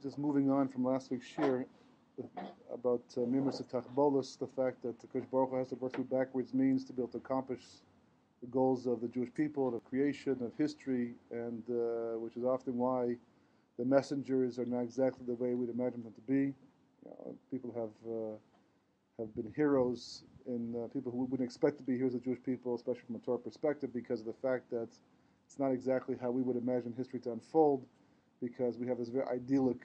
just moving on from last week's shir about Mimus Tachbolus, the fact that the Kosh Baruch Hu has to work through backwards means to be able to accomplish the goals of the Jewish people, of creation, of history, and which is often why the messengers are not exactly the way we'd imagine them to be. People have been heroes in people who wouldn't expect to be heroes of Jewish people, especially from a Torah perspective, because of the fact that it's not exactly how we would imagine history to unfold, because we have this very idyllic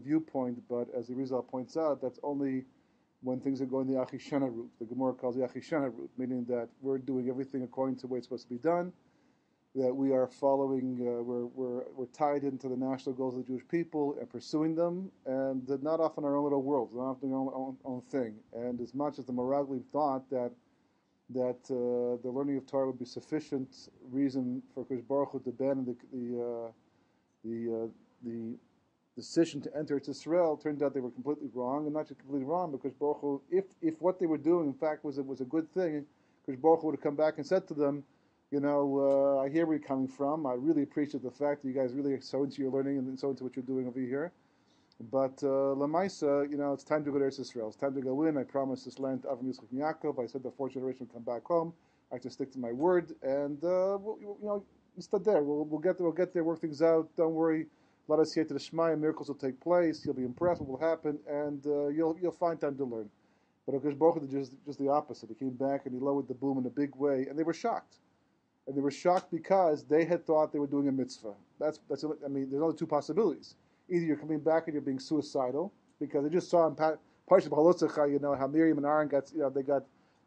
viewpoint. But as the Rizal points out, that's only when things are going the Achishana route. The Gemara calls the Achishana route, meaning that we're doing everything according to the way it's supposed to be done, that we are following, we're tied into the national goals of the Jewish people and pursuing them, and not off in our own little worlds, not off doing our own thing. And as much as the Meraglim thought that the learning of Torah would be sufficient reason for Kosh Baruch Hu to abandon the decision to enter Israel, turned out they were completely wrong, and not just completely wrong, because Baruch Hu, if what they were doing in fact was a good thing, Kosh Baruch Hu would have come back and said to them, I hear where you're coming from. I really appreciate the fact that you guys really are so into your learning and so into what you're doing over here. But Lamaisa, it's time to go to Eretz Israel. It's time to go in. I promised this land to Avram Yitzchak and Yaakov. I said the fourth generation will come back home. I have to stick to my word, and we'll start there. We'll get there. We'll get there. Work things out. Don't worry. Let us hear to the Shema. Miracles will take place. You'll be impressed. What will happen, and you'll find time to learn. But Akash Baruch Hu did just the opposite. He came back and he lowered the boom in a big way, and they were shocked. And they were shocked because they had thought they were doing a mitzvah. There's only two possibilities. Either you're coming back and you're being suicidal, because they just saw in Parshat B'Chalotzecha, how Miriam and Aaron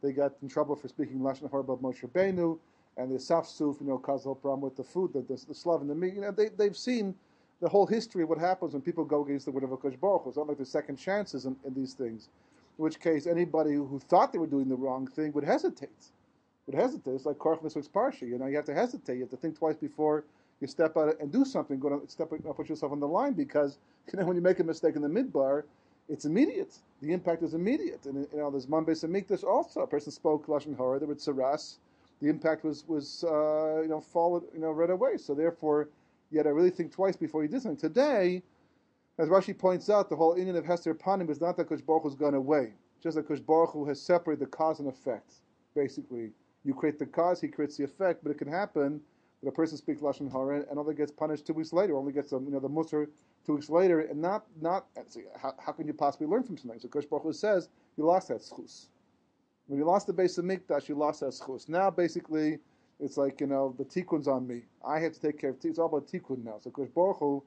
they got in trouble for speaking lashon hara about Moshe Rabbeinu, and the safsuf, caused the whole problem with the food, the slav and the meat. They've seen the whole history of what happens when people go against the word of Hakadosh Baruch Hu. It's not like there's second chances in these things. In which case, anybody who thought they were doing the wrong thing would hesitate. It's like Korach Nisvik's Parsha. You have to hesitate. You have to think twice before you step out and do something. Put yourself on the line, because when you make a mistake in the midbar, it's immediate. The impact is immediate. And there's Man Beis Hamikdash also. A person spoke lashon hara. There was tsaras. The impact was followed right away. So therefore, you had to really think twice before you did something. Today, as Rashi points out, the whole Indian of Hester Panim is not that Kosh Baruch Hu's gone away. Just that Kosh Baruch Hu has separated the cause and effect. Basically, you create the cause, he creates the effect. But it can happen that a person speaks lashon hara and only gets punished 2 weeks later, only gets the musar 2 weeks later, and not. So how can you possibly learn from something? So Kosh Baruch Hu says you lost that schus. When you lost the Beis Hamikdash, you lost that schus. Now basically, it's like the tikkun's on me. I have to take care of it. It's all about tikkun now. So Kosh Baruch Hu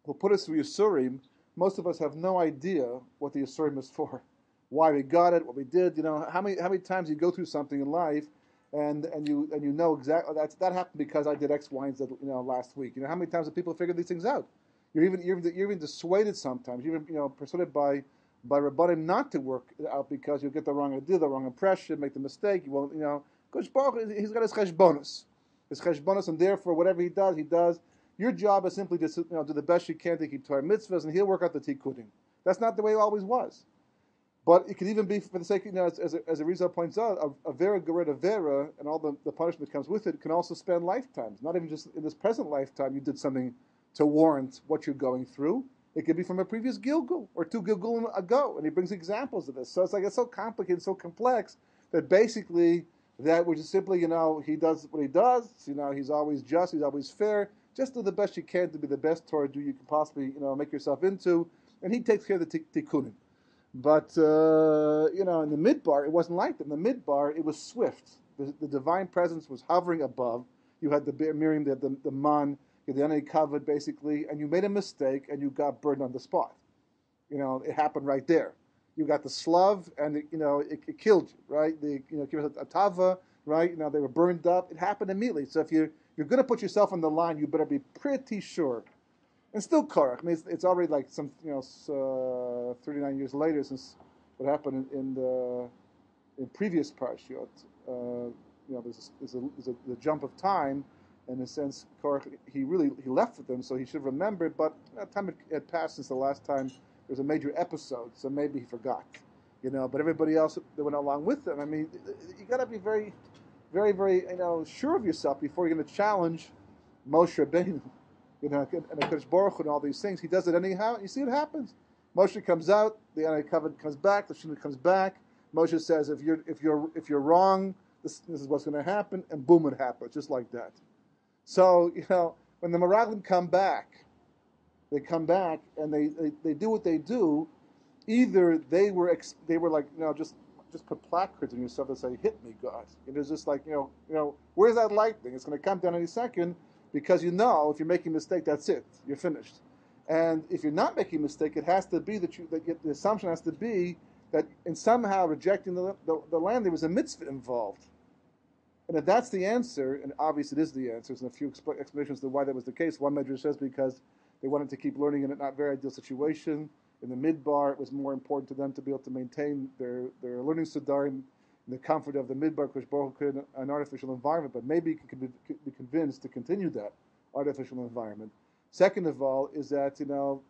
will put us through Yisurim. Most of us have no idea what the Yisurim is for, why we got it, what we did. How many times you go through something in life, and you know exactly that happened because I did X, Y, and Z last week. How many times have people figured these things out? You're even dissuaded sometimes. You're even persuaded by Rabbanim not to work it out because you'll get the wrong idea, the wrong impression, make the mistake. You won't. Kosh Baruch Hu, he's got his cheshbonos, and therefore whatever he does. Your job is simply to do the best you can to keep Torah mitzvahs, and he'll work out the tikkunim. That's not the way it always was. But it could even be, for the sake, as a Rizal points out, a vera gereda vera, and all the punishment that comes with it, can also span lifetimes. Not even just in this present lifetime you did something to warrant what you're going through. It could be from a previous Gilgul, or 2 Gilgulim ago, and he brings examples of this. So it's so complicated, so complex, that basically, that we're just simply, he does what he does, he's always just, he's always fair. Just do the best you can to be the best Torah Jew you can possibly, make yourself into, and he takes care of the tikkunim. But in the midbar, it wasn't like that. In the midbar, it was swift. The divine presence was hovering above. You had the Miriam, the man, you had the enemy covered basically, and you made a mistake and you got burned on the spot. It happened right there. You got the slav, and it killed you, right? The atava, right? They were burned up. It happened immediately. So if you're going to put yourself on the line, you better be pretty sure. And still Korach. It's already like 39 years later since what happened in previous parashiyot. There's a jump of time, in a sense. Korach, he left with them, so he should remember. But time had passed since the last time there was a major episode, so maybe he forgot. But everybody else that went along with them. You got to be very, very, very, sure of yourself before you're going to challenge Moshe Rabbeinu. and HaKadosh Baruch Hu and all these things. He does it anyhow. You see what happens. Moshe comes out, the anti-covenant comes back, the Shina comes back. Moshe says, if you're wrong, this is what's going to happen, and boom, it happens, just like that. So, when the Meraglim come back, they come back and they do what they do. Either they were like, just put placards on yourself that say, "Hit me, God." And it's just like, where's that lightning? It's going to come down any second, because if you're making a mistake, that's it. You're finished. And if you're not making a mistake, it has to be that the assumption has to be that in somehow rejecting the land, there was a mitzvah involved. And if that's the answer, and obviously it is the answer, there's a few explanations to why that was the case. One measure says because they wanted to keep learning in a not very ideal situation. In the midbar, it was more important to them to be able to maintain their learning sudarim in the comfort of the midbar, because Baruch created an artificial environment, but maybe you can be convinced to continue that artificial environment. Second of all is that,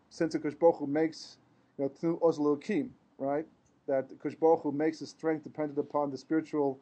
since the Baruch Hu makes, Tnu Ozlokim, right? That the Baruch Hu makes his strength dependent upon the spiritual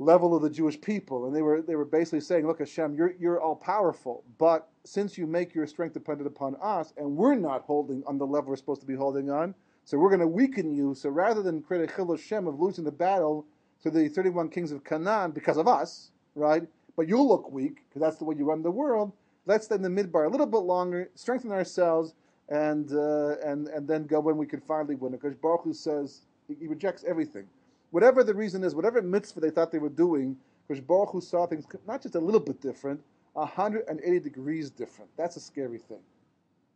level of the Jewish people, and they were basically saying, look, Hashem, you're all powerful, but since you make your strength dependent upon us, and we're not holding on the level we're supposed to be holding on, so we're going to weaken you. So rather than create a chil Hashem of losing the battle to the 31 kings of Canaan because of us, right? But you'll look weak because that's the way you run the world. Let's stay in the midbar a little bit longer, strengthen ourselves, and then go when we can finally win it. Because Baruch Hu says he rejects everything. Whatever the reason is, whatever mitzvah they thought they were doing, because Baruch Hu saw things not just a little bit different, 180 degrees different. That's a scary thing.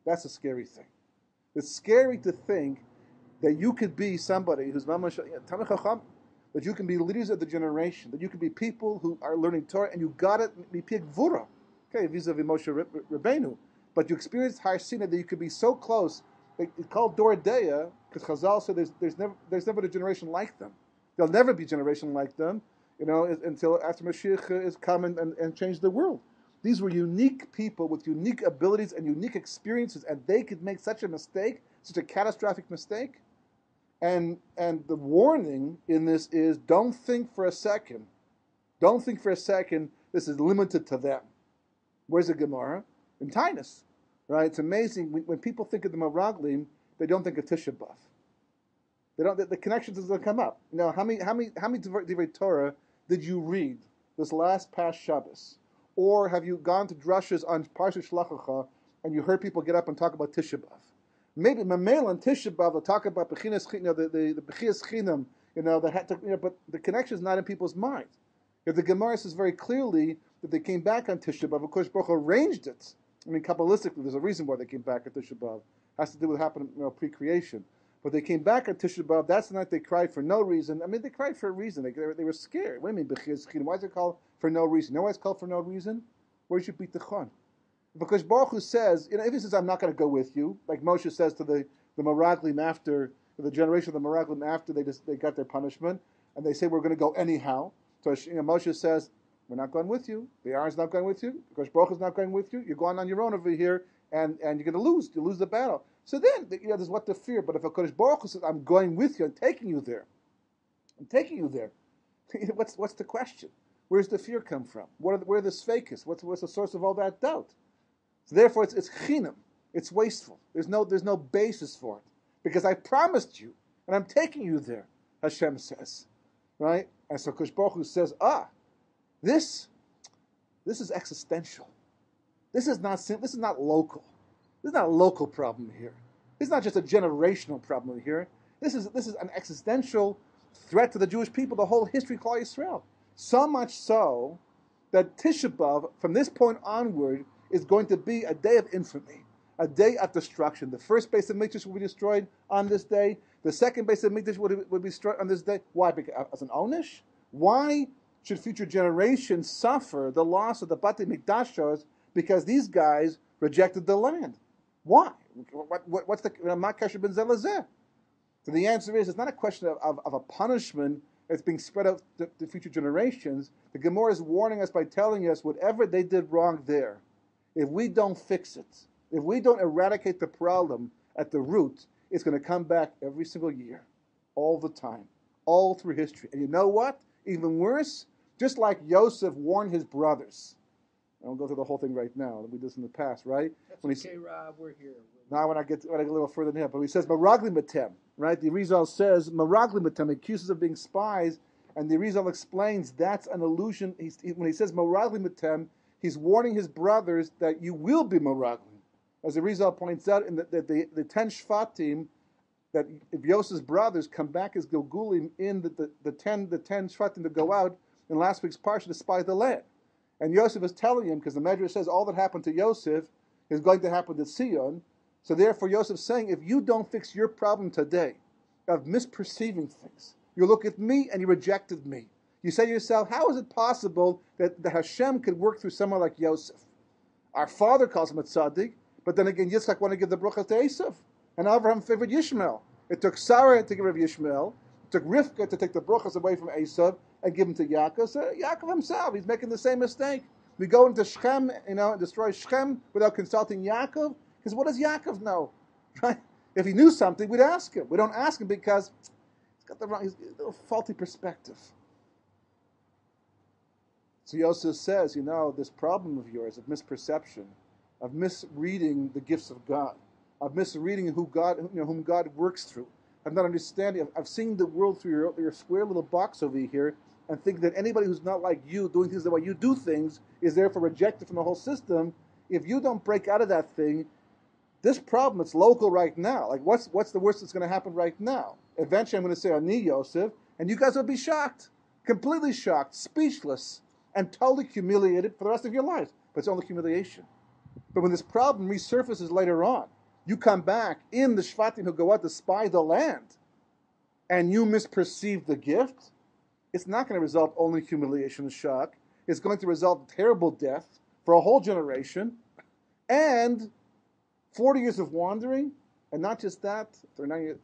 That's a scary thing. It's scary to think that you could be somebody who's mamash, that you can be leaders of the generation, that you can be people who are learning Torah, and you got it, be gvura, okay, vis-a-vis Moshe Rabbeinu. But you experienced Har Sinai that you could be so close. It's called Dor Deya, because Chazal said there's never a generation like them. There'll never be a generation like them, until after Mashiach is come and change the world. These were unique people with unique abilities and unique experiences, and they could make such a mistake, such a catastrophic mistake. And the warning in this is, don't think for a second this is limited to them. Where's the Gemara? In Tainus, right? It's amazing when people think of the Meraglim, they don't think of Tisha B'Av. They don't. The connections doesn't come up. How many Divrei Torah did you read this last past Shabbos, or have you gone to drushes on Parshat Shlachacha and you heard people get up and talk about Tisha B'Av? Maybe Mamel and Tisha B'Av will talk about the Bechias Chinam, but the connection is not in people's minds. If the Gemara says very clearly that they came back on Tisha B'Av, of course Baruch Hu arranged it. Kabbalistically, there's a reason why they came back on Tisha B'Av. It has to do with what happened, pre-creation. But they came back on Tisha B'Av. That's the night they cried for no reason. They cried for a reason. They were scared. What do you mean, Bechias Chinam? Why is it called for no reason? You know why it's called for no reason? Where should beat the Chon? Because Baruch Hu says, if he says, I'm not going to go with you, like Moshe says to the Meraglim after, the generation of the Meraglim after they got their punishment, and they say, we're going to go anyhow. So Moshe says, we're not going with you. The Aaron's not going with you. Because Baruch Hu's not going with you. You're going on your own over here, and you're going to lose. You lose the battle. So then, there's what to fear. But if HaKadosh Baruch Hu says, I'm going with you, I'm taking you there. What's the question? Where's the fear come from? Where are the sfeikis? What's the source of all that doubt? So therefore, it's chinam. It's wasteful. There's no basis for it. Because I promised you, and I'm taking you there, Hashem says. Right? And so HaKadosh Baruch Hu says, this is existential. This is not local. This is not a local problem here. This is not just a generational problem here. This is an existential threat to the Jewish people, the whole history of Klal Yisrael. So much so that Tisha B'Av, from this point onward, is going to be a day of infamy, a day of destruction. The first base of Mikdash will be destroyed on this day. The second base of Mikdash will be destroyed on this day. Why? Because, as an onish? Why should future generations suffer the loss of the Batei Mikdashos because these guys rejected the land? Why? What's the Makasher ben Zelazeh? So the answer is, it's not a question of a punishment that's being spread out to future generations. The Gemara is warning us by telling us whatever they did wrong there, if we don't fix it, if we don't eradicate the problem at the root, it's going to come back every single year, all the time, all through history. And you know what? Even worse, just like Yosef warned his brothers, I won't go through the whole thing right now. We did this in the past, right? That's okay, Rob. We're here. Now when I get a little further in here, but he says Maragli Matem, right? The Arizal says Maragli Matem, accuses of being spies, and the Arizal explains that's an allusion. When he says Maragli Matem, he's warning his brothers that you will be Maragli. As the Arizal points out, in the 10 Shvatim, that if Yosef's brothers come back as Gilgulim in the 10 Shvatim to go out in last week's parsha to spy the land. And Yosef is telling him, because the Medrash says all that happened to Yosef is going to happen to Sion. So therefore Yosef's saying, if you don't fix your problem today of misperceiving things, you look at me and you rejected me. You say to yourself, how is it possible that the Hashem could work through someone like Yosef? Our father calls him a tzaddik, but then again Yitzchak wanted to give the brachas to Esav. And Abraham favored Yishmael. It took Sarah to give her Yishmael. It took Rivka to take the brachas away from Esav and give them to Yaakov. So Yaakov himself, he's making the same mistake. We go into Shechem, and destroy Shechem without consulting Yaakov. Because what does Yaakov know? Right? If he knew something, we'd ask him. We don't ask him because he's got he's a little faulty perspective. So Yosef says, this problem of yours of misperception, of misreading the gifts of God, of misreading whom God works through, of not understanding, of seeing the world through your square little box over here, and think that anybody who's not like you, doing things the way you do things, is therefore rejected from the whole system. If you don't break out of that thing, this problem, it's local right now. Like, what's the worst that's going to happen right now? Eventually I'm going to say, Ani Yosef, and you guys will be shocked, completely shocked, speechless, and totally humiliated for the rest of your life. But it's only humiliation. But when this problem resurfaces later on, you come back in the Shvatim who go out to spy the land, and you misperceive the gift, it's not going to result only in humiliation and shock. It's going to result in terrible death for a whole generation, and 40 years of wandering, and not just that, 39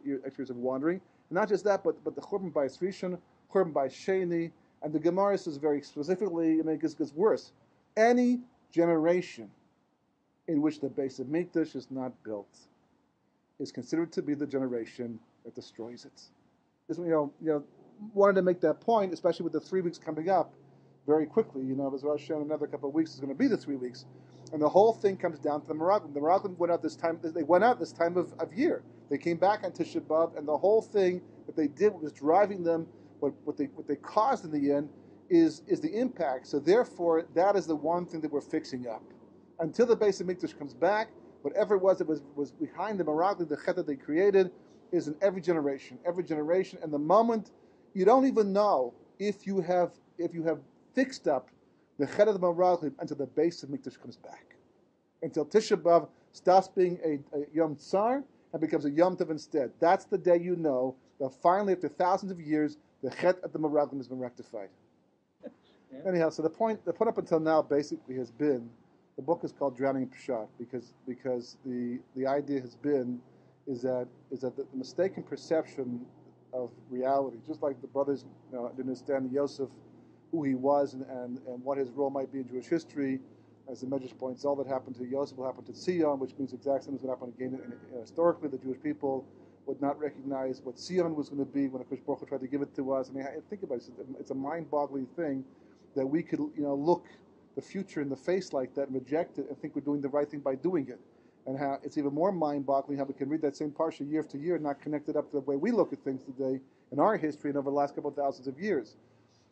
years of wandering, and not just that, but the Churban by Rishon, Churban by Sheni, and the Gemara says very specifically, it gets worse. Any generation in which the base of Mikdash is not built is considered to be the generation that destroys it. This, wanted to make that point, especially with the 3 weeks coming up very quickly. As Rosh Hashanah, another couple of weeks is going to be the 3 weeks. And the whole thing comes down to the Meraglim. The Meraglim went out this time. They went out this time of year. They came back on Tisha B'Av, and the whole thing that they did was driving them. What they caused in the end is the impact. So therefore, that is the one thing that we're fixing up. Until the base of Mikdash comes back, whatever it was that was behind the Meraglim, the chet that they created, is in every generation. Every generation, and the moment you don't even know if you have fixed up the chet of the Meraglim until the base of Mikdash comes back. Until Tisha B'Av stops being a Yom Tsar and becomes a Yom Tov instead. That's the day you know that finally, after thousands of years, the chet of the Meraglim has been rectified. Yeah. Anyhow, so the point up until now basically has been, the book is called Drowning in Pshat because the idea has been is that the mistaken perception of reality, just like the brothers didn't understand Yosef, who he was and what his role might be in Jewish history. As the Medrash points, all that happened to Yosef will happen to Sion, which means exactly what happened again. Historically, the Jewish people would not recognize what Sion was going to be when Akash Baruch Hu tried to give it to us. I mean, think about it. It's a mind-boggling thing that we could look the future in the face like that and reject it and think we're doing the right thing by doing it. And how it's even more mind-boggling how we can read that same parsha year after year and not connect it up to the way we look at things today in our history and over the last couple of thousands of years.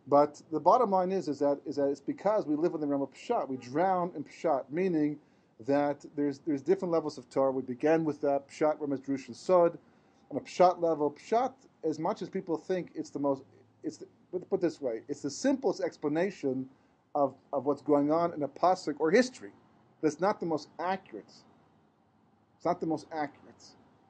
But the bottom line is that it's because we live in the realm of Pshat. We drown in Pshat, meaning that there's different levels of Torah. We began with that Pshat, Remez, Drush, and Sod. On a Pshat level, Pshat, as much as people think put it this way, it's the simplest explanation of what's going on in a pasuk or history. That's not the most accurate. It's not the most accurate.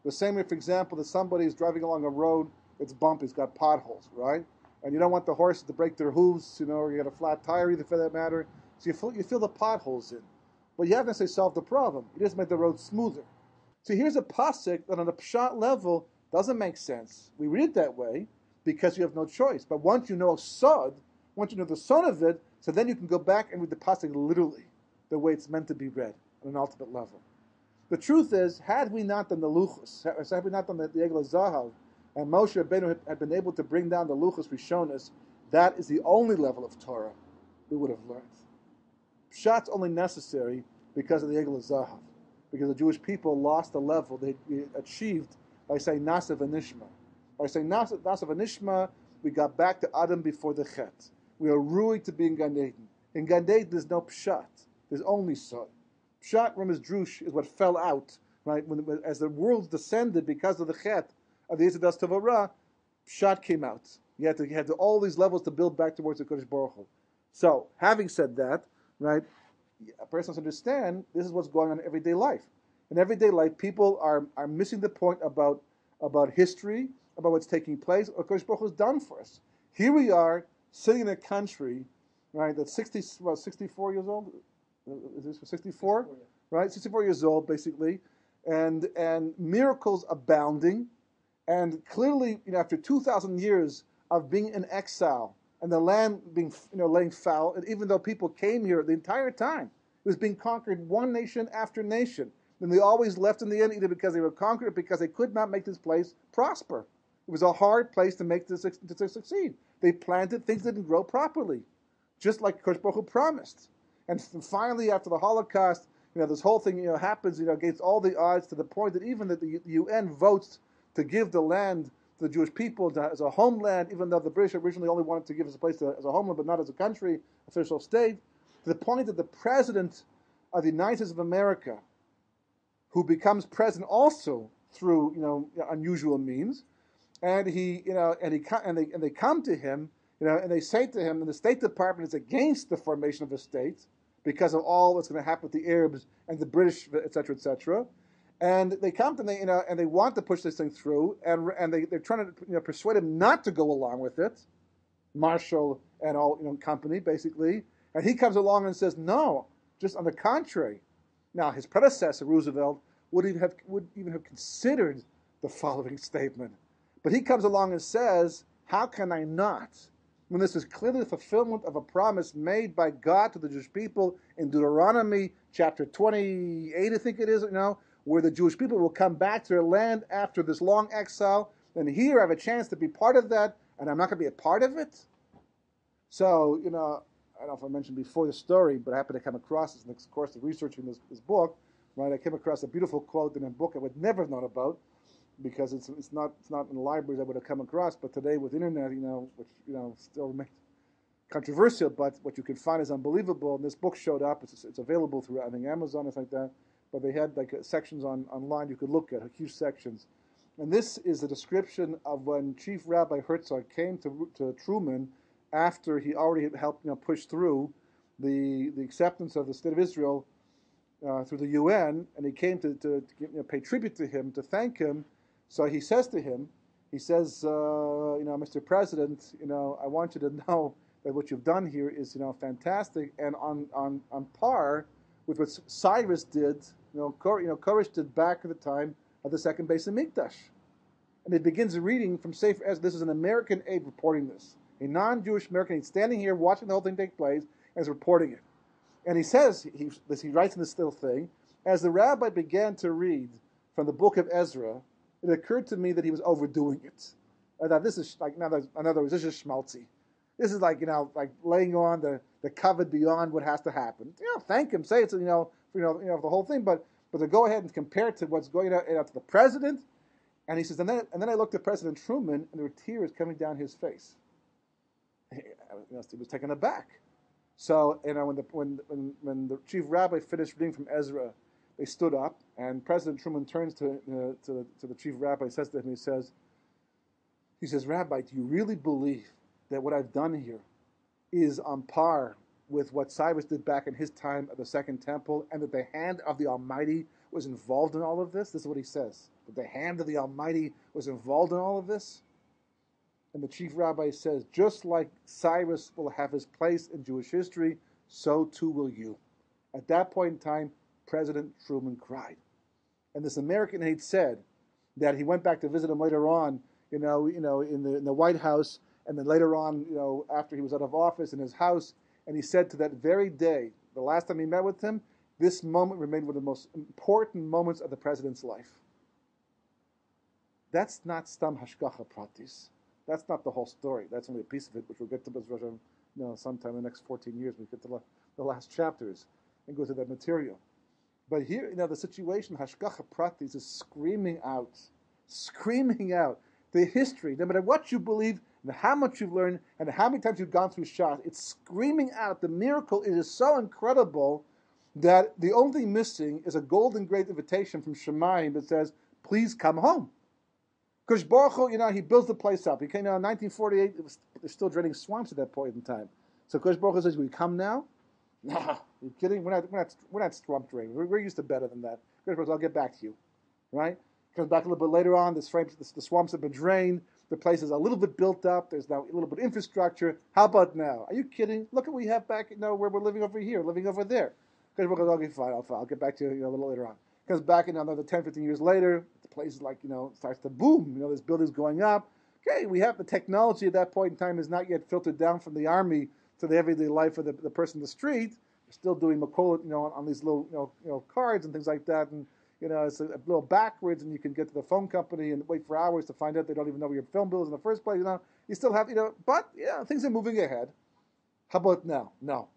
The same way, for example, that somebody is driving along a road, it's bumpy, it's got potholes, right? And you don't want the horses to break their hooves, or you got a flat tire either for that matter. So you fill the potholes in. But you haven't necessarily solved the problem. You just make the road smoother. So here's a pasuk that on a pshat level doesn't make sense. We read it that way because you have no choice. But once you know sod, once you know the son of it, so then you can go back and read the pasuk literally, the way it's meant to be read on an ultimate level. The truth is, had we not done the luchos, had we not done the Egel Zahav, and Moshe Rabbeinu had been able to bring down the luchos Rishonos, that is the only level of Torah we would have learned. Pshat's only necessary because of the Egel Zahav, because the Jewish people lost the level they achieved by saying Nasa v'nishma. By saying Nasa v'nishma, we got back to Adam before the Chet. We are ruined to be in Gan Eden. In Gan Eden, there's no Pshat. There's only Sod. Pshat, Ramas Drush, is what fell out, right? As the world descended because of the Chet of the Yisradas Tavara, Pshat came out. You had to all these levels to build back towards the Kodesh Baruch Hu. So, having said that, right, a person must understand this is what's going on in everyday life. In everyday life, people are missing the point about history, about what's taking place, what Kodesh Baruch Hu has done for us. Here we are, sitting in a country, right, that's 64 years old? Is this 64? Right, 64 years old, basically, and miracles abounding, and clearly, after 2,000 years of being in exile, and the land being, laying foul, and even though people came here the entire time, it was being conquered one nation after nation. And they always left in the end, either because they were conquered or because they could not make this place prosper. It was a hard place to make this to succeed. They planted, things didn't grow properly, just like Kodesh Baruch Hu promised. And finally, after the Holocaust, this whole thing, happens, against all the odds, to the point that even that the UN votes to give the land to the Jewish people as a homeland, even though the British originally only wanted to give us a place as a homeland, but not as a country, official state, to the point that the president of the United States of America, who becomes president also through unusual means, and they come to him, and they say to him, and the State Department is against the formation of a state because of all that's going to happen with the Arabs and the British, etc., etc. And they come to him, and they want to push this thing through, and they're trying to persuade him not to go along with it, Marshall and all company basically, and he comes along and says no, just on the contrary. Now his predecessor Roosevelt would even have considered the following statement, but he comes along and says, "How can I not?" When this is clearly the fulfillment of a promise made by God to the Jewish people in Deuteronomy chapter 28, I think it is, where the Jewish people will come back to their land after this long exile. And here I have a chance to be part of that, and I'm not going to be a part of it. So, I don't know if I mentioned before the story, but I happened to come across this in the course of researching this book. Right, I came across a beautiful quote in a book I would never have known about, because it's not in the libraries I would have come across. But today with internet, which still remains controversial, but what you can find is unbelievable. And this book showed up. It's available through, I think, Amazon or something like that. But they had sections online you could look at, huge sections. And this is a description of when Chief Rabbi Herzog came to Truman after he already had helped push through the acceptance of the State of Israel through the UN, and he came to pay tribute to him, to thank him. So he says to him, Mr. President, I want you to know that what you've done here is, fantastic and on par with what Cyrus did, Koresh did back at the time of the second Beis Hamikdash. And it begins reading from Sefer Ezra. This is an American aide reporting this. A non-Jewish American aide standing here watching the whole thing take place and is reporting it. And he says, he writes in this little thing, as the rabbi began to read from the book of Ezra, it occurred to me that he was overdoing it. I thought, this is in other words, this is schmaltzy. This is like laying on the covet beyond what has to happen. Thank him, say it's for the whole thing, but to go ahead and compare it to what's going out to the president, and he says, and then I looked at President Truman, and there were tears coming down his face. He was taken aback. So when the chief rabbi finished reading from Ezra, they stood up, and President Truman turns to the chief rabbi and says to him, he says, Rabbi, do you really believe that what I've done here is on par with what Cyrus did back in his time at the Second Temple, and that the hand of the Almighty was involved in all of this? This is what he says, that the hand of the Almighty was involved in all of this? And the chief rabbi says, just like Cyrus will have his place in Jewish history, so too will you. At that point in time, President Truman cried. And this American aide said that he went back to visit him later on, in the White House, and then later on, after he was out of office, in his house, and he said to that very day, the last time he met with him, this moment remained one of the most important moments of the president's life. That's not stam hashgacha pratis. That's not the whole story. That's only a piece of it, which we'll get to sometime in the next 14 years. We get to the last chapters, and go through that material. But here, the situation, Hashgacha Pratis, is screaming out the history. No matter what you believe, and how much you've learned, and how many times you've gone through Pshat, it's screaming out. The miracle is so incredible that the only thing missing is a golden great invitation from Shemayim that says, please come home. Because Baruch Hu, he builds the place up. He came in 1948, they're still draining swamps at that point in time. So Kosh Baruch Hu says, will you come now? No, you're kidding? We're not swamp draining. We're used to better than that. Kosh Baruch Hu, I'll get back to you. Right? Comes back a little bit later on, the swamps have been drained, the place is a little bit built up, there's now a little bit of infrastructure. How about now? Are you kidding? Look at what we have back, where we're living over here, living over there. Kosh Baruch Hu, okay, fine, I'll get back to you, a little later on. Comes back another 10, 15 years later, the place is starts to boom. There's buildings going up. Okay, we have the technology at that point in time is not yet filtered down from the army to the everyday life of the person in the street. We're still doing Makola, on these little, cards and things like that. And, it's a little backwards, and you can get to the phone company and wait for hours to find out they don't even know where your phone bill is in the first place. You still have, but, things are moving ahead. How about now? No,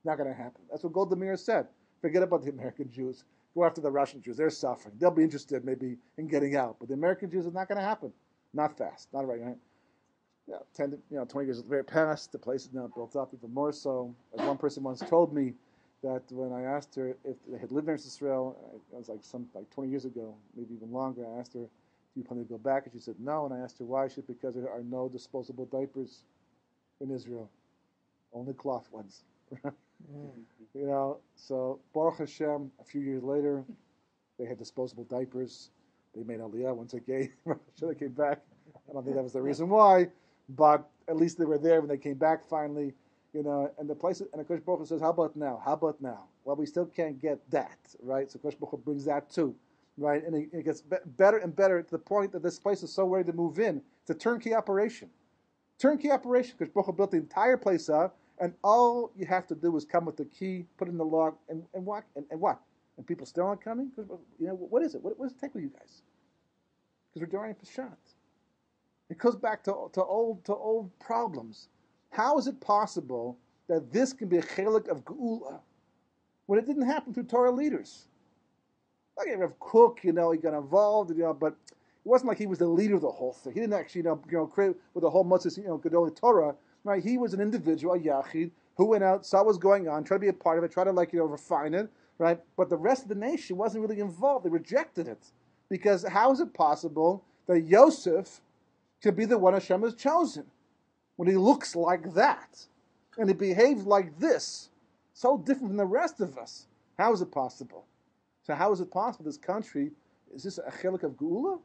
not going to happen. That's what Golda Meir said. Forget about the American Jews. Go after the Russian Jews. They're suffering. They'll be interested maybe in getting out. But the American Jews is not going to happen. Not fast. Not right. 10, 20 years very past, the place is now built up even more so. As one person once told me that when I asked her if they had lived in Israel, it was like 20 years ago, maybe even longer, I asked her, do you plan to go back? And she said no. And I asked her why. She said because there are no disposable diapers in Israel. Only cloth ones. So Baruch Hashem, a few years later, they had disposable diapers. They made Aliyah once again. They came back. I don't think that was the reason why, but at least they were there when they came back finally. And the place, and Kosh Baruch Hu says, how about now? How about now? Well, we still can't get that, right? So Kosh Baruch Hu brings that too, right? And it gets better and better to the point that this place is so ready to move in. It's a turnkey operation. Turnkey operation. Kosh Baruch Hu built the entire place up. And all you have to do is come with the key, put it in the lock, and what? And what? And people still aren't coming? What is it? What does it take with you guys? Because we're doing Pshat. It goes back to old problems. How is it possible that this can be a chelik of Geula when it didn't happen through Torah leaders? Like Rav Kook, he got involved, but it wasn't like he was the leader of the whole thing. He didn't actually, create with the whole Moses, Gedolei Torah. Right, he was an individual, a yachid, who went out, saw what was going on, tried to be a part of it, tried to refine it, right? But the rest of the nation wasn't really involved. They rejected it. Because how is it possible that Yosef could be the one Hashem has chosen when he looks like that and he behaves like this, so different from the rest of us? How is it possible? So how is it possible this country, is this a chelik of Geula?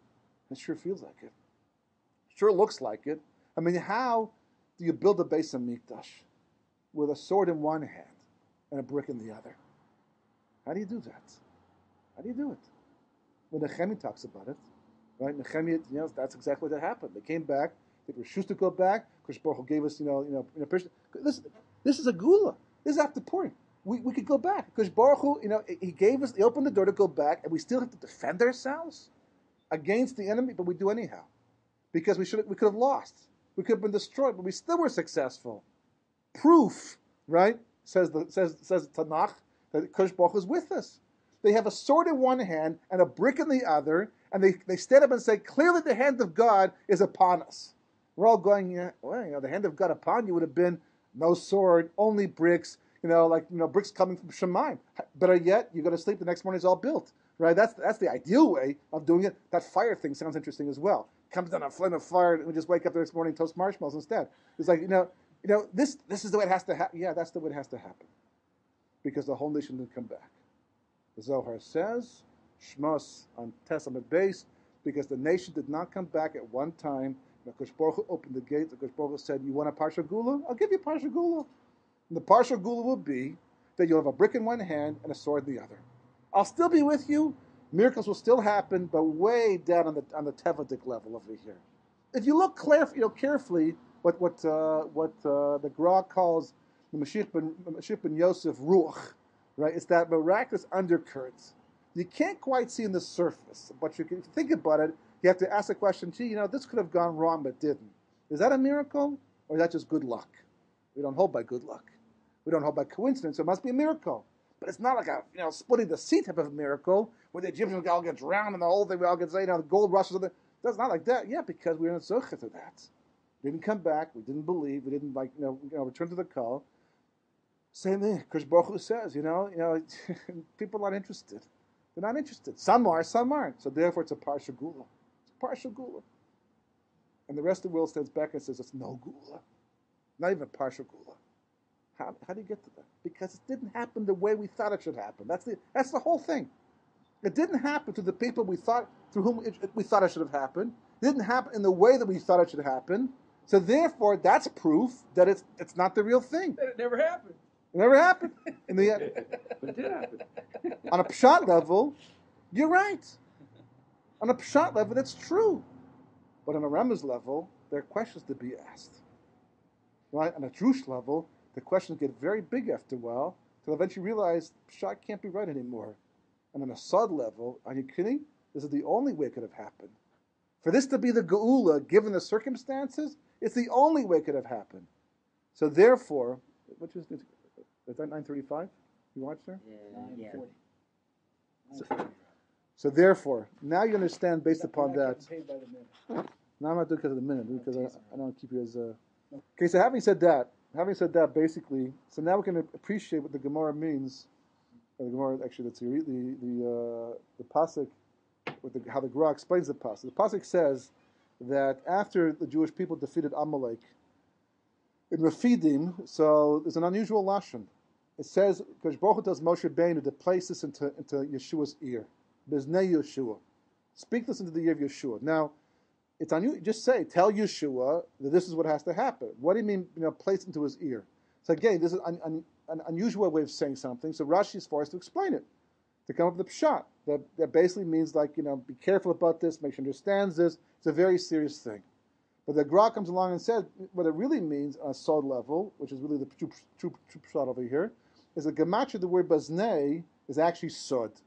It sure feels like it. Sure looks like it. I mean, how do you build a base of Mikdash with a sword in one hand and a brick in the other? How do you do that? How do you do it? When Nehemiah talks about it, right? Nehemiah, that's exactly what happened. They came back. They were shoes to go back. Kosh Baruch Hu gave us, this is a gula. This is after Purim. We could go back. Kosh Baruch Hu, he gave us, he opened the door to go back, and we still have to defend ourselves against the enemy, but we do anyhow. Because we could have lost. We could have been destroyed, but we still were successful. Proof, right? Says Tanakh that Kosh Baruch Hu is with us. They have a sword in one hand and a brick in the other, and they stand up and say, clearly the hand of God is upon us. We're all going, the hand of God upon you would have been no sword, only bricks, bricks coming from Shemayim. Better yet, you go to sleep, the next morning it's all built. Right? That's the ideal way of doing it. That fire thing sounds interesting as well. Comes down a flame of fire, and we just wake up the next morning and toast marshmallows instead. It's like, this is the way it has to happen. Yeah, that's the way it has to happen. Because the whole nation didn't come back. The Zohar says, Shmos on Testament base, because the nation did not come back at one time. Kosh Baruch Hu opened the gates. Kosh Baruch Hu said, you want a Parsha Gula? I'll give you Parsha Gula. And the Parsha Gula will be that you'll have a brick in one hand and a sword in the other. I'll still be with you. Miracles will still happen, but way down on the Tevadik level over here. If you look carefully, what the Gra calls the Mashiach ben Yosef Ruach, right? It's that miraculous undercurrent. You can't quite see in the surface, but if you think about it, you have to ask the question, this could have gone wrong, but didn't. Is that a miracle, or is that just good luck? We don't hold by good luck. We don't hold by coincidence, so it must be a miracle. But it's not like a splitting the sea type of miracle where the Egyptians all get drowned and the whole thing we all get the gold rushes. That's not like that. Yeah, because we're in a zocha to that. We didn't come back. We didn't believe. We didn't return to the call. Same thing. Krish Baruch Hu says, people are not interested. They're not interested. Some are, some aren't. So therefore, it's a partial gula. It's a partial gula. And the rest of the world stands back and says it's no gula, not even partial gula. How do you get to that? Because it didn't happen the way we thought it should happen. That's the whole thing. It didn't happen to the people through whom we thought it should have happened. It didn't happen in the way that we thought it should happen. So therefore, that's proof that it's not the real thing. It never happened. It never happened. In the end, But it did happen. on a Pshat level, you're right. On a Pshat level, that's true. But on a Remez level, there are questions to be asked. Right? On a Drush level, the questions get very big after a while, till eventually you realize Pshat can't be right anymore. And on a Sod level, are you kidding? This is the only way it could have happened. For this to be the Geula, given the circumstances, it's the only way it could have happened. So therefore, is that 9:35? You watched there? Yeah. 9:40. So therefore, now you understand based upon that. Paid by the minute. No, I'm not doing it because of the minute, because I don't keep you as a... Okay, so having said that, basically, so now we can appreciate what the Gemara means, or the Gemara, actually, that's the Pasuk, how the Gra explains the Pasuk. The Pasuk says that after the Jewish people defeated Amalek, in Refidim, so there's an unusual lashon. It says, because Baruch Hu tells Moshe Rabbeinu to place this into Yeshua's ear. Biznei Yeshua. Speak this into the ear of Yeshua. Now, it's unusual. Just tell Yeshua that this is what has to happen. What do you mean, place into his ear? So again, this is an unusual way of saying something. So Rashi is forced to explain it, to come up with the Pshat. That basically means be careful about this, make sure he understands this. It's a very serious thing. But the Gra comes along and says what it really means on a Sod level, which is really the true Pshat over here, is that Gematria, the word Baznei, is actually Sod.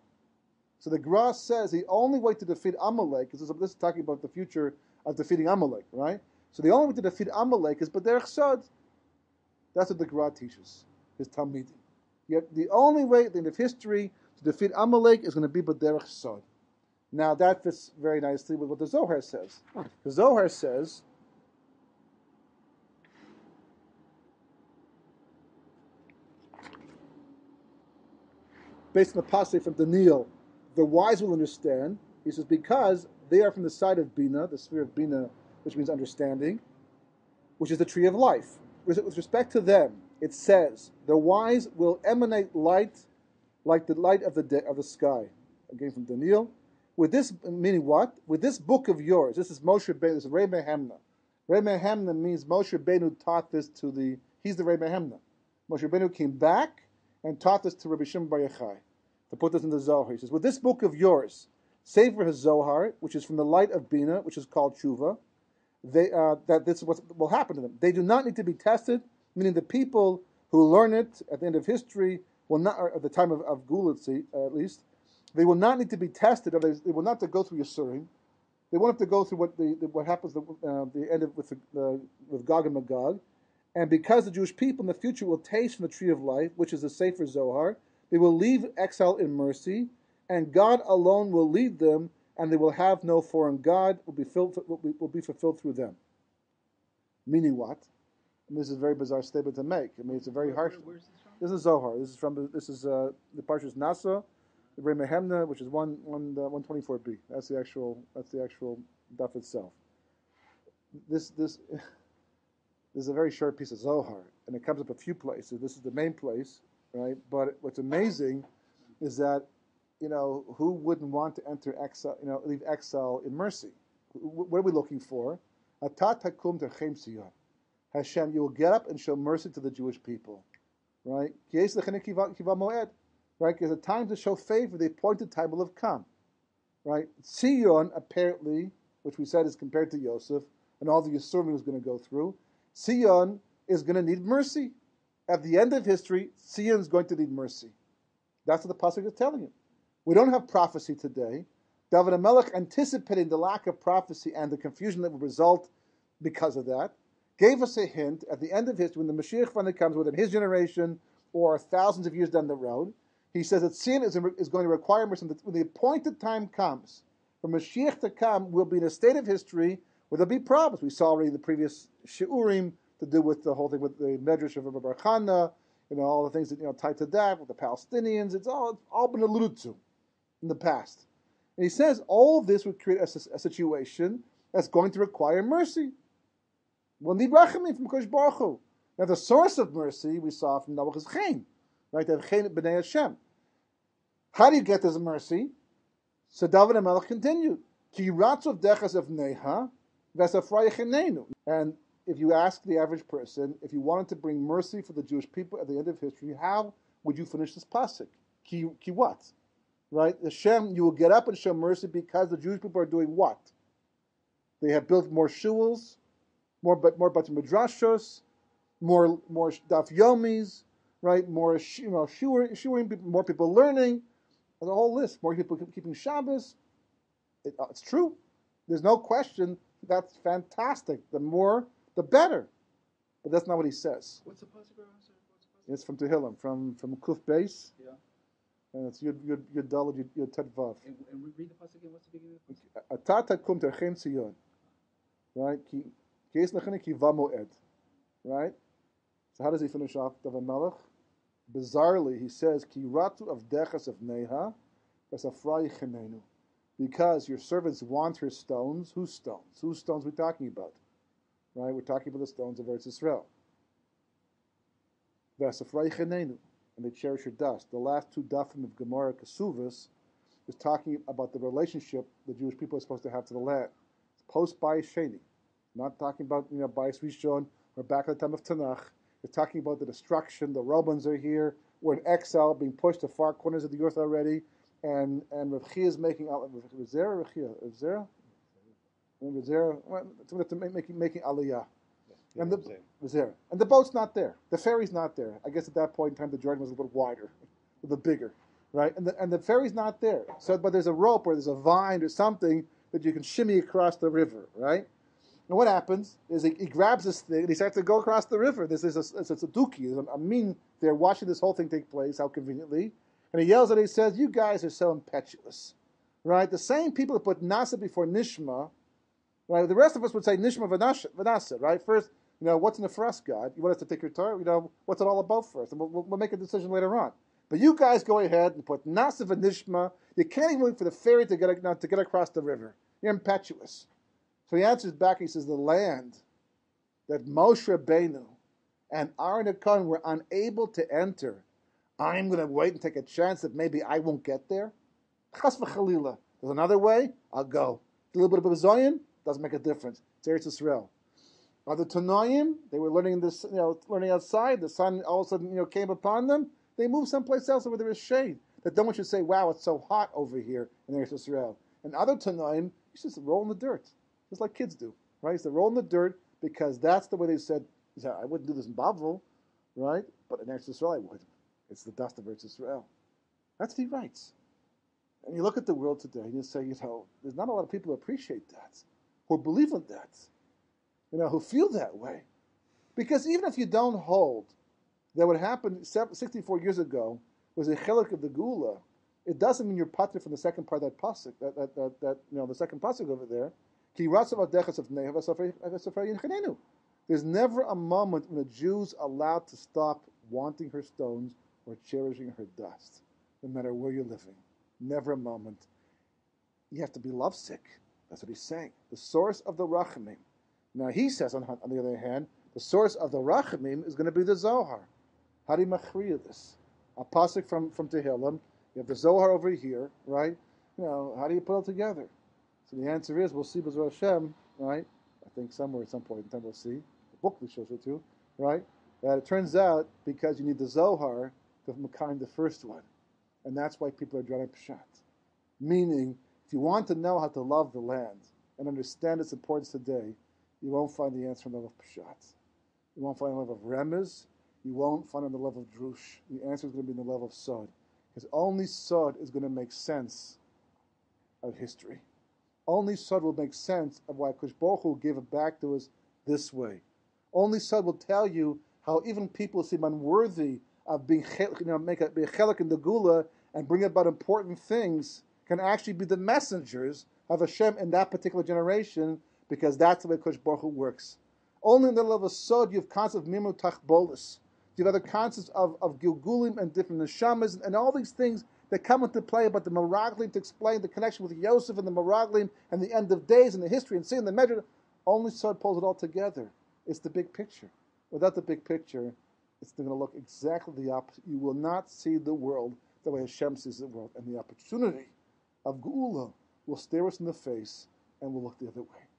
So the Gra says the only way to defeat Amalek, this is talking about the future of defeating Amalek, right? So the only way to defeat Amalek is B'derech Sod. That's what the Gra teaches, his Talmidim. Yet the only way at the end of history to defeat Amalek is going to be B'derech Sod. Now that fits very nicely with what the Zohar says. The Zohar says, based on the passage from Daniel, the wise will understand. He says, because they are from the side of Bina, the sphere of Bina, which means understanding, which is the tree of life. With respect to them, it says, the wise will emanate light like the light of the sky. Again from Daniel. With this, meaning what? With this book of yours, this is Moshe Rabbeinu, this is Rei Mehemna. Rei Mehemna means Moshe Rabbeinu taught this he's the Rei Mehemna. Moshe Rabbeinu came back and taught this to Rabbi Shimon Bar Yochai, to put this in the Zohar. He says, with this book of yours, Sefer HaZohar, which is from the light of Bina, which is called Tshuva, that this is what will happen to them. They do not need to be tested, meaning the people who learn it at the end of history will not, or at the time of Gula at least, they will not need to be tested, or they will not have to go through Yisurim. They won't have to go through what happens the end of with Gog and Magog. And because the Jewish people in the future will taste from the tree of life, which is the Sefer Zohar, they will leave exile in mercy, and God alone will lead them, and they will have no foreign God, will be fulfilled through them. Meaning what? I mean, this is a very bizarre statement to make. I mean, it's a very harsh. Where's this from? This is Zohar. This is the Parshas Nasa, the Rei Mehemna, which is 124b. That's the actual daf itself. This is a very short piece of Zohar, and it comes up a few places. This is the main place, right? But what's amazing is that, who wouldn't want to enter exile, leave exile in mercy? What are we looking for? Atat hakum terchem Sion. Hashem, you will get up and show mercy to the Jewish people, right? Right? There's a time to show favor. The appointed time will have come, right? Sion, apparently, which we said is compared to Yosef, and all the Yisurim he was going to go through, Sion is going to need mercy. At the end of history, Sion is going to need mercy. That's what the pasuk is telling you. We don't have prophecy today. David HaMelech, anticipating the lack of prophecy and the confusion that would result because of that, gave us a hint at the end of history, when the Mashiach finally comes within his generation, or thousands of years down the road. He says that sin is going to require mercy. When the appointed time comes, for Mashiach to come, we'll be in a state of history where there'll be problems. We saw already the previous shiurim to do with the whole thing with the Medrash of Rabbi Bar Chana, all the things that tied to that with the Palestinians. It's all been alluded to in the past. And he says all this would create a situation that's going to require mercy. We'll need rachamim from Kodesh Baruch Hu. Now the source of mercy we saw from Noach is chen, right? They have chen b'nei Hashem. How do you get this mercy? So David HaMelech continued, Ki ratzov dechas of neha v'safrayich enenu. And if you ask the average person, if you wanted to bring mercy for the Jewish people at the end of history, how would you finish this pasuk? Ki what? Right? Hashem, you will get up and show mercy because the Jewish people are doing what? They have built more shuls, more bati midrashos, more daf yomis, right? More shurim, more people learning. There's a whole list. More people keeping Shabbos. It's true. There's no question. That's fantastic. The more, the better. But that's not what he says. What's the pasuk? It's from Tehillim, from Kuf Beis. Yeah. And it's Yud Daled Yud Tet Vav. And we read the pasuk again. What's the beginning of the pasuk? Atata kum terchem Tzion. Right? Ki es lechene ki va moed. Right? So how does he finish off David Melech? Bizarrely, he says, Ki ratu of dechas of neha v'safrai chenenu. Because your servants want her stones. Whose stones? Whose stones are we talking about? Right? We're talking about the stones of Eretz Yisrael. V'safrai chenenu. And they cherish your dust. The last two dafim of Gemara Kesuvos is talking about the relationship the Jewish people are supposed to have to the land. It's post Bayis Sheni. Not talking about Bayis Rishon or back at the time of Tanakh. It's talking about the destruction. The Romans are here. We're in exile, being pushed to far corners of the earth already. And Rav Chia is making making aliyah. And the boat's not there. The ferry's not there. I guess at that point in time the Jordan was a little wider, a little bigger, right? And the ferry's not there. So, but there's a rope or there's a vine or something that you can shimmy across the river, right? And what happens is he grabs this thing and he starts to go across the river. There's a duki, there's a mean there watching this whole thing take place, how conveniently. And he yells and he says, "You guys are so impetuous," right? The same people that put nasa before nishma, right? The rest of us would say nishma v'nasa, right? First, what's in it for us, God? You want us to take your Torah? What's it all about first? And we'll make a decision later on. But you guys go ahead and put nasa v'nishma. You can't even wait for the ferry to get across the river. You're impetuous. So he answers back. He says, "The land that Moshe Rabbeinu and Aaron and Cohen were unable to enter, I'm going to wait and take a chance that maybe I won't get there. Chas v'chalila. There's another way. I'll go. A little bit of a zoyin doesn't make a difference. It's Eretz Yisrael. Other Tanoim, they were learning this, learning outside. The sun all of a sudden, came upon them. They moved someplace else where there is shade. That no one should say, "Wow, it's so hot over here in Eretz Yisrael." And other Tanoim, you just roll in the dirt, just like kids do, right? So they roll in the dirt because that's the way they said. I wouldn't do this in Bavel, right? But in Eretz Yisrael, I would. It's the dust of Eretz Yisrael. That's what he writes. And you look at the world today, and you say, there's not a lot of people who appreciate that, who believe in that, who feel that way. Because even if you don't hold that what happened 64 years ago was a chelik of the Gula, it doesn't mean you're pater from the second part of that pasuk, the second pasuk over there. There's never a moment when a Jew's allowed to stop wanting her stones or cherishing her dust, no matter where you're living. Never a moment. You have to be lovesick. That's what he's saying. The source of the rachamim. Now he says, on the other hand, the source of the rachamim is going to be the Zohar. How do you machriya this? A pasuk from Tehillim. You have the Zohar over here, right? How do you put it together? So the answer is, we'll see B'ezras Hashem, right? I think somewhere at some point in time we'll see. The book shows it too, right? That it turns out because you need the Zohar to kind the first one. And that's why people are drawing Pshat. Meaning, if you want to know how to love the land and understand its importance today, you won't find the answer on the level of Pshat. You won't find it on the level of Remez. You won't find it on the level of Drush. The answer is going to be on the level of Sod. Because only Sod is going to make sense of history. Only Sod will make sense of why Kosh Baruch Hu gave it back to us this way. Only Sod will tell you how even people seem unworthy of being, be a chelik in the gula and bring about important things, can actually be the messengers of Hashem in that particular generation, because that's the way Kosh Baruch Hu works. Only in the level of Sod you have concepts of Mimu Tachbolis. You have other concepts of Gilgulim and different Neshamas and all these things that come into play about the Meraglim to explain the connection with Yosef and the Meraglim and the end of days and the history and seeing the measure. Only Sod pulls it all together. It's the big picture. Without the big picture, it's going to look exactly the opposite. You will not see the world the way Hashem sees the world. And the opportunity of Geula will stare us in the face and we'll look the other way.